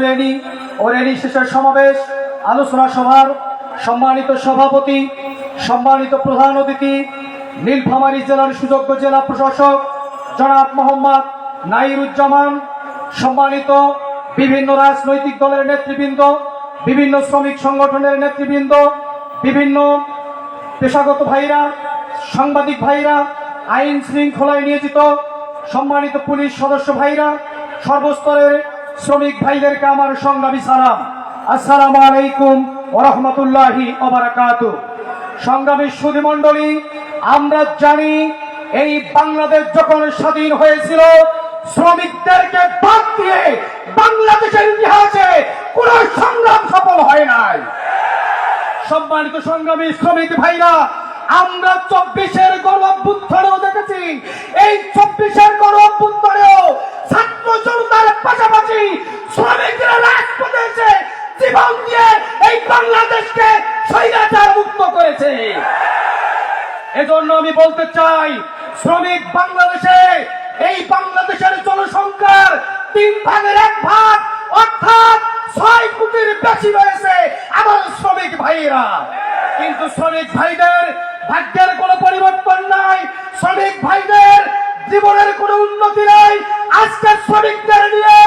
Rally ও rally শেষের সমাবেশ আলোচনা সভার সম্মানিত সভাপতি, সম্মানিত প্রধান অতিথি, নীলফামারী জেলার সুযোগ্য জেলা প্রশাসক জনাব মোহাম্মদ নাইরুজ্জামান, সম্মানিত বিভিন্ন রাজনৈতিক দলের নেতৃবৃন্দ, বিভিন্ন শ্রমিক সংগঠনের নেতৃবৃন্দ, বিভিন্ন পেশাগত ভাইরা, সাংবাদিক ভাইরা, আইন শৃঙ্খলায় নিয়োজিত সম্মানিত পুলিশ সদস্য ভাইরা, সর্বস্তরের শ্রমিক ভাইদেরকে আমার সংগ্রামী সালাম। আসসালামু আলাইকুম ওয়া রাহমাতুল্লাহি ওয়া বারাকাতুহু। সংগ্রামী সুধীমণ্ডলী, আমরা জানি এই বাংলাদেশ যখন স্বাধীন হয়েছিল, শ্রমিকদেরকে বাদ দিয়ে বাংলাদেশের ইতিহাসে কোন সংগ্রাম সফল হয় নাই। সম্মানিত সংগ্রামী শ্রমিক ভাইরা, আমরা 24-এর গণ অভ্যুত্থানেও দেখেছি, এই 24-এর গণ অভ্যুত্থানেও ছাত্র জনতার পাশাপাশি শ্রমিকরা রাজপথে এসে জীবন দিয়ে এই বাংলাদেশকে স্বৈরাচার মুক্ত করেছে। এজন্য আমি বলতে চাই, শ্রমিক বাংলাদেশে, এই বাংলাদেশের জনসংখ্যার 3 ভাগের 1 ভাগ অর্থাৎ 6 কোটির বেশি রয়েছে আমার শ্রমিক ভাইরা। কিন্তু শ্রমিক ভাইদের ভাগ্যের কোনো পরিবর্তন নাই, শ্রমিক ভাইদের জীবনের কোনো উন্নতি নাই। আজকে শ্রমিকদের নিয়ে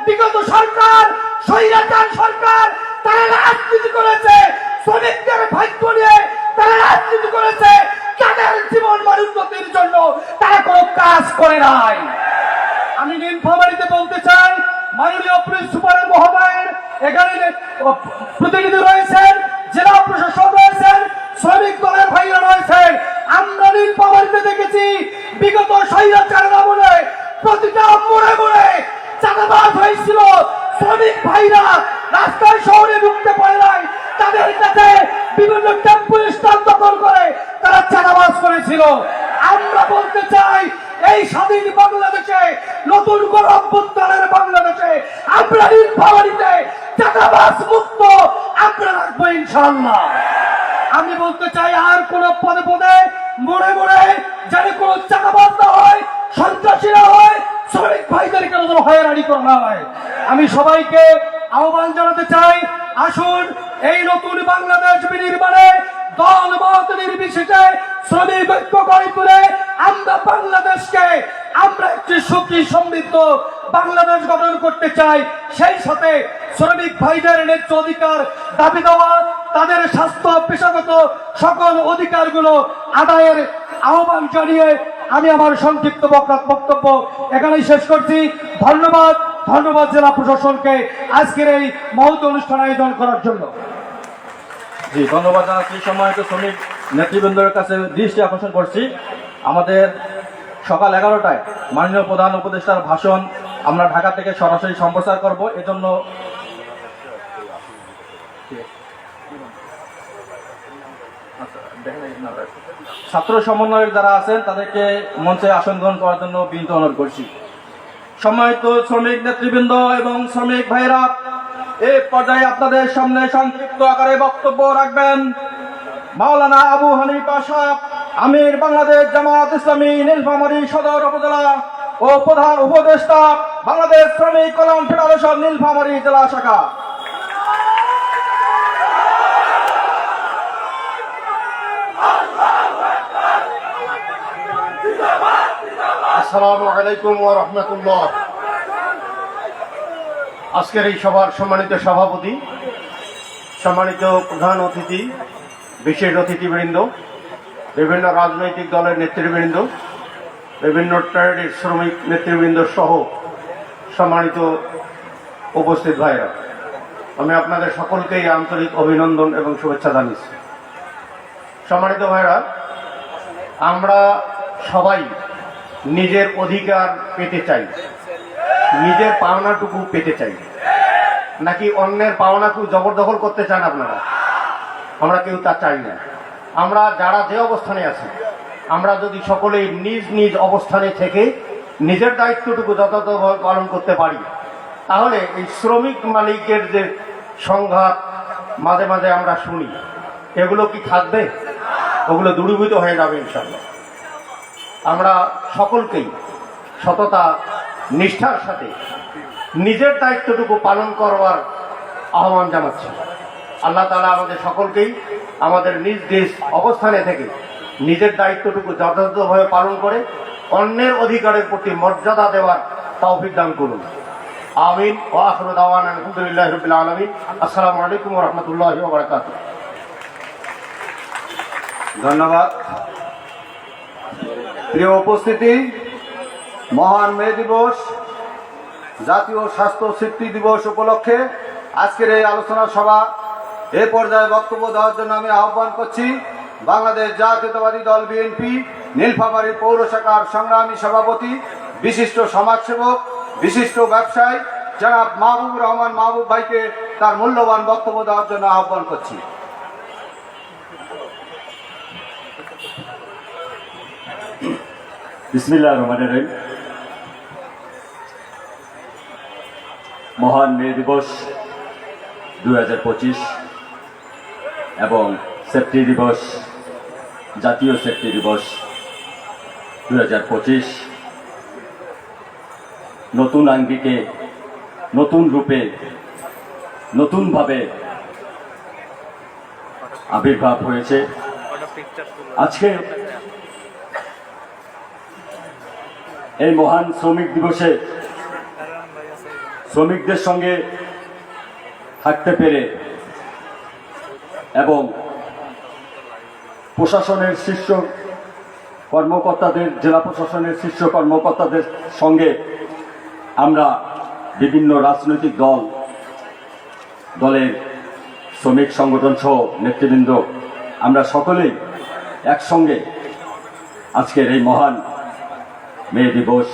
বিগত সরকার, স্বৈরাচার সরকার, তারা রাজনীতি করেছে। শ্রমিকদের ভাগ্য নিয়ে তারা রাজনীতি করেছে, তাদের জীবন মান উন্নতির জন্য তারা কোনো কাজ করে নাই। আমি নীলফামারীতে বলতে চাই, মাননীয় পুলিশ সুপার মহোদয়ের এখানে প্রতিনিধি রয়েছেন, জেলা প্রশাসক রয়েছেন, শ্রমিক দলের ভাইরা রয়েছেন। আমরা নীলফামারীতে দেখেছি বিগত স্বৈরাচারের আমলে প্রতিটা মোড়ে মোড়ে চাঁদাবাজ হয়েছিল। শ্রমিক ভাইরা রাস্তায় শহরে ঢুকতে পারে নাই, তাদের কাছে বিভিন্ন টেম্পো স্ট্যান্ড দখল করে তারা চাঁদাবাজ করেছিল। আমরা বলতে চাই, এই স্বাধীন বাংলাদেশে, নতুন গণ অভ্যুত্থানের বাংলাদেশে আমরা নীলফামারীতে চাঁদাবাজ মুক্ত আমরা রাখবো ইনশাআল্লাহ। আমি বলতে চাই, আর কোন পদে পদে মোড়ে মোড়ে যাতে কোনো চাঁদাবাজ না হয়, সন্ত্রাসী না হয়, শ্রমিক ভাইদেরকে হয়রানি করা না হয়। আমি সবাইকে আহ্বান জানাতে চাই, আসুন এই নতুন বাংলাদেশ বিনির্মাণে দল মত নির্বিশেষে শ্রমিক ঐক্য গড়ে তুলে আমরা বাংলাদেশকে, আমরা একটি সুখী সমৃদ্ধ বাংলাদেশ গঠন করতে চাই। সেই সাথে শ্রমিক ভাইদের ন্যায্য অধিকার দাবি দেওয়া, তাদের স্বাস্থ্য, পেশাগত সকল অধিকারগুলো আদায়ের আহ্বান জানিয়ে আমি আমার সংক্ষিপ্ত বক্তব্য এখানেই শেষ করছি। ধন্যবাদ, ধন্যবাদ জেলা প্রশাসনকে আজকের এই মহৎ অনুষ্ঠান আয়োজন করার জন্য। জি, ধন্যবাদ জানাচ্ছি। সম্মানিত শ্রমিক নেতৃবৃন্দের কাছে দৃষ্টি আকর্ষণ করছি, আমাদের সকাল 11টায় মাননীয় প্রধান উপদেষ্টার ভাষণ আমরা ঢাকা থেকে সরাসরি সম্প্রচার করব। এজন্য ছাত্র সমন্বয়ক যারা আছেন তাদেরকে মঞ্চে আসন গ্রহণ করার জন্য বিনীত অনুরোধ করছি। সম্মানিত শ্রমিক নেতৃবৃন্দ এবং শ্রমিক ভাইরা, এই পর্যায়ে আপনাদের সামনে সংক্ষিপ্ত আকারে বক্তব্য রাখবেন মাওলানা আবু হানিফা সাহেব, আমির বাংলাদেশ জামাত ইসলামী নীলফামারী সদর উপজেলা ও প্রধান উপদেষ্টা বাংলাদেশ শ্রমিক কল্যাণ ফেডারেশন নীলফামারী জেলা শাখা। আসসালামু আলাইকুম ওয়া রাহমাতুল্লাহ। আজকের এই সভার সম্মানিত সভাপতি, সম্মানিত প্রধান অতিথি, বিশেষ অতিথিবৃন্দ, বিভিন্ন রাজনৈতিক দলের নেতৃবৃন্দ, বিভিন্ন ট্রেডের শ্রমিক নেতৃবৃন্দ সহ সম্মানিত উপস্থিত ভাইরা, আমি আপনাদের সকলকেই আন্তরিক অভিনন্দন এবং শুভেচ্ছা জানাচ্ছি। সম্মানিত ভাইরা, আমরা সবাই নিজের অধিকার পেতে চাই, নিজের পাওনাটুকু পেতে চাই, নাকি অন্যের পাওনাটুকু জবরদখল করতে চান আপনারা? আমরা কেউ তা চাই না। আমরা যারা যে অবস্থানে আছি, আমরা যদি সকলেই নিজ নিজ অবস্থানে থেকে নিজের দায়িত্বটুকু যথাযথভাবে পালন করতে পারি, তাহলে এই শ্রমিক মালিকের যে সংঘাত মাঝে মাঝে আমরা শুনি, এগুলো কি থাকবে? ওগুলো দূরীভূত হয়ে যাবে ইনশাআল্লাহ। আমরা সকলকেই সততা, নিষ্ঠার সাথে নিজের দায়িত্বটুকু পালন করবার আহ্বান জানাচ্ছি। আল্লাহ তাআলা আমাদের সকলকেই আমাদের নিজ নিজ অবস্থানে থেকে নিজের দায়িত্বটুকু যথাযথভাবে পালন করে অন্যের অধিকারের প্রতি মর্যাদা দেওয়ার তৌফিক দান করুন। আমিন। ওয়া আখিরু দাওয়ানা আলহামদুলিল্লাহি রাব্বিল আলামিন। আসসালামু আলাইকুম ওয়া রাহমাতুল্লাহি ওয়া বারাকাতুহু। ধন্যবাদ। প্রিয় উপস্থিতি, মহান মে দিবস, জাতীয় স্বাস্থ্য স্বীকৃতি দিবস উপলক্ষে আজকের এই আলোচনা সভা এ পর্যায়ে বক্তব্য দেওয়ার জন্য আমি আহ্বান করছি বাংলাদেশ জাতীয়তাবাদী দল বিএনপি নীলফামারী পৌর শাখার সংগ্রামী সভাপতি, বিশিষ্ট সমাজসেবক, বিশিষ্ট ব্যবসায়ী জনাব মাহবুবুর রহমান মাহবুব ভাইকে তার মূল্যবান বক্তব্য দেওয়ার জন্য আহ্বান করছি। বিসমিল্লাহির রহমানির রহিম। মহান মে দিবস 2025 এবং সেফটি দিবস, জাতীয় সেফটি দিবস 2025 নতুন আঙ্গিকে, নতুন রূপে, নতুনভাবে আবির্ভাব হয়েছে। আজকে এই মহান শ্রমিক দিবসে শ্রমিকদের সঙ্গে থাকতে পেরে এবং প্রশাসনের শীর্ষ কর্মকর্তাদের, জেলা প্রশাসনের শীর্ষ কর্মকর্তাদের সঙ্গে আমরা বিভিন্ন রাজনৈতিক দলের শ্রমিক সংগঠন সহ নেতৃবৃন্দ আমরা সকলেই একসঙ্গে আজকের এই মহান মে দিবস,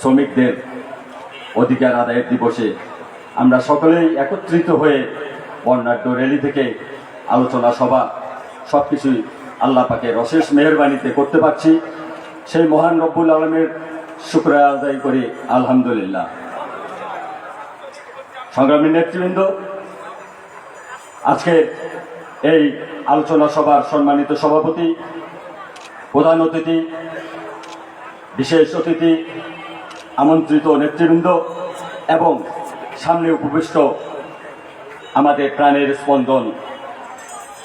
শ্রমিকদের অধিকার আদায়ের দিবসে আমরা সকলেই একত্রিত হয়ে বর্ণাঢ্য র্যালি থেকে আলোচনা সভা সব কিছুই আল্লাহ পাকের অশেষ মেহেরবানিতে করতে পারছি। সেই মহান রব্বুল আলমের শুকরিয়া আদায় করি আলহামদুলিল্লাহ। সংগ্রামী নেতৃবৃন্দ, আজকে এই আলোচনা সভার সম্মানিত সভাপতি, প্রধান অতিথি, বিশেষ অতিথি, আমন্ত্রিত নেতৃবৃন্দ এবং সামনে উপবিষ্ট আমাদের প্রাণের স্পন্দন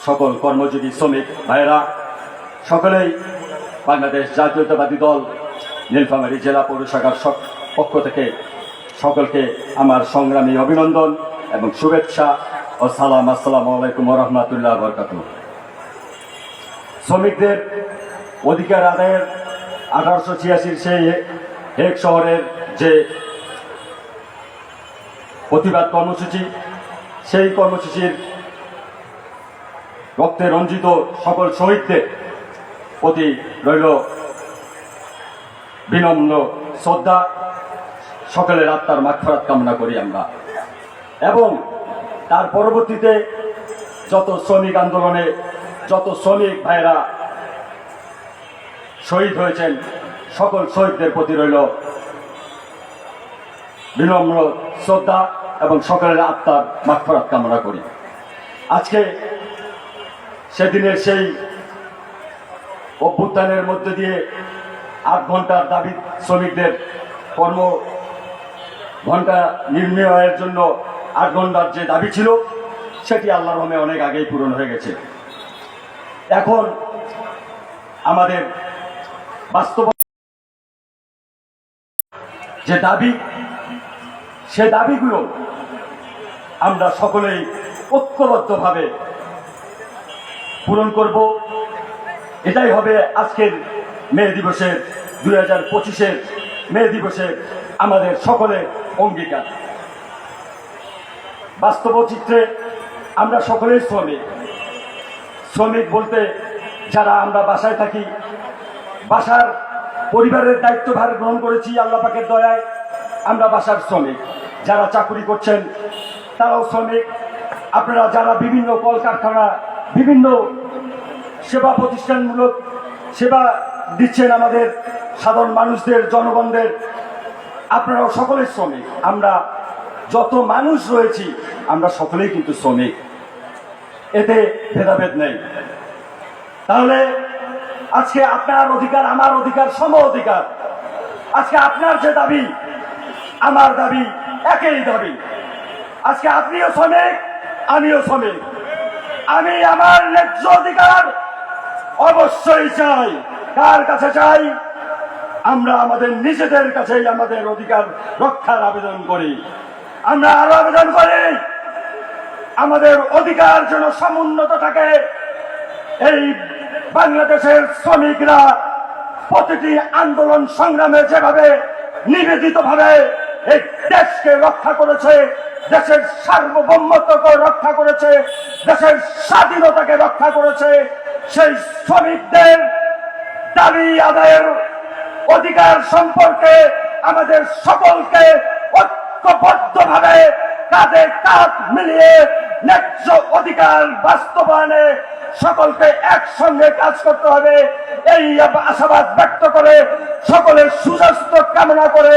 সকল কর্মজীবী শ্রমিক ভাইয়েরা, সকলেই বাংলাদেশ জাতীয়তাবাদী দল নীলফামারী জেলা পৌর শাখার পক্ষ থেকে সকলকে আমার সংগ্রামী অভিনন্দন এবং শুভেচ্ছা ও সালাম। আসসালামু আলাইকুম ওয়া রাহমাতুল্লাহি ওয়া বারাকাতুহু। শ্রমিকদের অধিকার আদায়ের 1886 সেই হেগ শহরের যে প্রতিবাদ কর্মসূচি, সেই কর্মসূচির রক্তে রঞ্জিত সকল শহীদদের প্রতি রইল বিনম্র শ্রদ্ধা। সকলের আত্মার মাগফিরাত কামনা করি আমরা। এবং তার পরবর্তীতে যত শ্রমিক আন্দোলনে যত শ্রমিক ভাইরা শহীদ হয়েছেন, সকল শহীদদের প্রতি রইল বিনম্র শ্রদ্ধা এবং সকলের আত্মার মাগফিরাত কামনা করি। আজকে সেদিনের সেই অভ্যুত্থানের মধ্যে দিয়ে 8 ঘন্টার দাবি, শ্রমিকদের কর্ম ঘন্টা নির্ণয়ের জন্য 8 ঘন্টার যে দাবি ছিল, সেটি আল্লাহর রহমে অনেক আগেই পূরণ হয়ে গেছে। এখন আমাদের বাস্তব যে দাবি, সে দাবিগুলো আমরা সকলেই ঐক্যবদ্ধভাবে পূরণ করব। এটাই হবে আজকের মে দিবসের 2025-এর মে দিবসের আমাদের সকলের অঙ্গীকার। বাস্তব চিত্রে আমরা সকলেই শ্রমিক বলতে যারা আমরা বাসায় থাকি, বাসার পরিবারের দায়িত্বভার গ্রহণ করেছি আল্লাহ পাকের দয়ায়, আমরা বাসার শ্রমিক। যারা চাকরি করছেন তারাও শ্রমিক। আপনারা যারা বিভিন্ন কলকারখানা, বিভিন্ন সেবা প্রতিষ্ঠানমূলক সেবা দিচ্ছেন আমাদের সাধারণ মানুষদের, জনগণদের, আপনারাও সকলেই শ্রমিক। আমরা যত মানুষ রয়েছি আমরা সকলেই কিন্তু শ্রমিক, এতে ভেদাভেদ নেই। তাহলে আজকে আপনার অধিকার, আমার অধিকার, সম অধিকার। আজকে আপনার যে দাবি, আমার দাবি, একই দাবি। আজকে আপনিও শ্রমিক, আমিও শ্রমিক। আমি আমার ন্যায্য অধিকার অবশ্যই চাই। কার কাছে চাই? আমরা আমাদের নিজেদের কাছেই আমাদের অধিকার রক্ষার আবেদন করি। আমরা আরো আবেদন করি আমাদের অধিকার যেন সমুন্নত থাকে। এই বাংলাদেশের শ্রমিকরা প্রতিটি আন্দোলন সংগ্রামে যেভাবে নিবেদিত ভাবে এই দেশকে রক্ষা করেছে, দেশের সার্বভৌমত্বকে রক্ষা করেছে, দেশের স্বাধীনতাকে রক্ষা করেছে, সেই শ্রমিকদের দাবি আদায়ের অধিকার সম্পর্কে আমাদের সকলকে ঐক্যবদ্ধভাবে কাঁধে কাঁধ মিলিয়ে ন্যায্য অধিকার বাস্তবায়নে সকলকে একসঙ্গে কাজ করতে হবে। এই আশাবাদ ব্যক্ত করে, সকলের সুস্বাস্থ্য কামনা করে,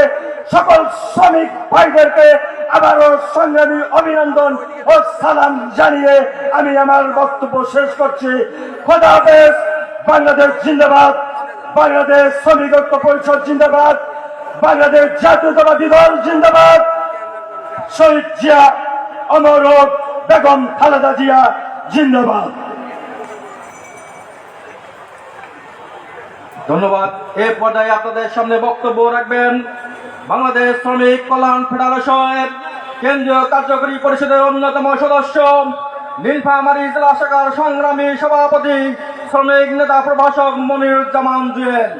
সকল শ্রমিক ভাইদেরকে আবারও সংগ্রামী অভিনন্দন ও সালাম জানিয়ে আমি আমার বক্তব্য শেষ করছি। খোদা হাফেজ। বাংলাদেশ জিন্দাবাদ, বাংলাদেশ শ্রমিক ঐক্য পরিষদ জিন্দাবাদ, বাংলাদেশ জাতীয়তাবাদী দল জিন্দাবাদ, শহীদ জিয়া, অমর হোক বেগম খালেদা জিয়া জিন্দাবাদ। ধন্যবাদ। এই পর্যায়ে আপনাদের সামনে বক্তব্য রাখবেন বাংলাদেশ শ্রমিক কল্যাণ ফেডারেশনের কেন্দ্রীয় কার্যকরী পরিষদের অন্যতম সদস্য, নীলফামারী জেলা শাখার সংগ্রামী সভাপতি, শ্রমিক নেতা প্রভাষক মনিরুজ্জামান জুয়েল।